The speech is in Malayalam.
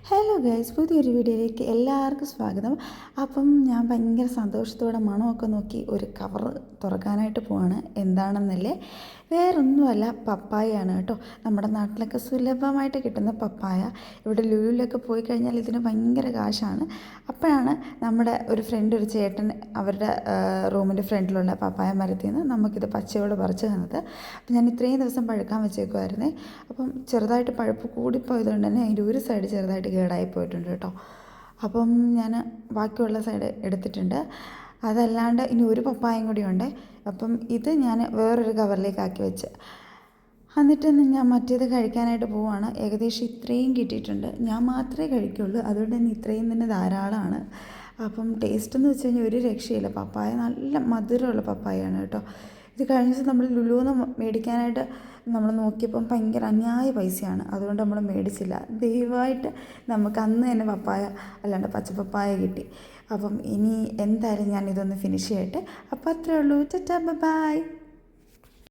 ഹലോ ഗൈസ്, പുതിയൊരു വീഡിയോയിലേക്ക് എല്ലാവർക്കും സ്വാഗതം. അപ്പം ഞാൻ ഭയങ്കര സന്തോഷത്തോടെ മണമൊക്കെ നോക്കി ഒരു കവർ തുറക്കാനായിട്ട് പോവാണ്. എന്താണെന്നല്ലേ, വേറൊന്നുമല്ല, പപ്പായയാണ് കേട്ടോ. നമ്മുടെ നാട്ടിലൊക്കെ സുലഭമായിട്ട് കിട്ടുന്ന പപ്പായ. ഇവിടെ ലുലുവിലൊക്കെ പോയി കഴിഞ്ഞാൽ ഇതിന് ഭയങ്കര കാശാണ്. അപ്പോഴാണ് നമ്മുടെ ഒരു ഫ്രണ്ട്, ഒരു ചേട്ടൻ, അവരുടെ റൂമിൻ്റെ ഫ്രണ്ടിലുള്ള പപ്പായ മരത്തിൽ നിന്ന് നമുക്കിത് പച്ചയോട് പറിച്ച് തന്നത്. അപ്പം ഞാൻ ഇത്രയും ദിവസം പഴുക്കാൻ വെച്ചേക്കുമായിരുന്നേ. അപ്പം ചെറുതായിട്ട് പഴുപ്പ് കൂടിപ്പോയതുകൊണ്ട് തന്നെ അതിൻ്റെ ഒരു സൈഡ് ചെറുതായിട്ട് കേടായി പോയിട്ടുണ്ട് കേട്ടോ. അപ്പം ഞാൻ ബാക്കിയുള്ള സൈഡ് എടുത്തിട്ടുണ്ട്. അതല്ലാണ്ട് ഇനി ഒരു പപ്പായം കൂടി ഉണ്ട്. അപ്പം ഇത് ഞാൻ വേറൊരു കവറിലേക്ക് ആക്കി വെച്ച്, എന്നിട്ട് ഞാൻ മറ്റേത് കഴിക്കാനായിട്ട് പോവുകയാണ്. ഏകദേശം ഇത്രയും കിട്ടിയിട്ടുണ്ട്. ഞാൻ മാത്രമേ കഴിക്കുള്ളൂ, അതുകൊണ്ട് തന്നെ ഇത്രയും തന്നെ ധാരാളമാണ്. അപ്പം ടേസ്റ്റ് എന്ന് വെച്ച് കഴിഞ്ഞാൽ ഒരു രക്ഷയില്ല. പപ്പായ നല്ല മധുരമുള്ള പപ്പായയാണ് കേട്ടോ. ഇത് കഴിഞ്ഞ ദിവസം നമ്മൾ ലുലുവിൽ നിന്ന് മേടിക്കാനായിട്ട് നമ്മൾ നോക്കിയപ്പം ഭയങ്കര അന്യായ പൈസയാണ്. അതുകൊണ്ട് നമ്മൾ മേടിച്ചില്ല. ദയവായിട്ട് നമുക്ക് അന്ന് തന്നെ പപ്പായ അല്ലാണ്ട് പച്ചപ്പപ്പായ കിട്ടി. അപ്പം ഇനി എന്തായാലും ഞാൻ ഇതൊന്ന് ഫിനിഷ് ചെയ്യട്ടെ. അപ്പോൾ അത്രേ ഉള്ളൂ. ടാറ്റാ, ബൈ.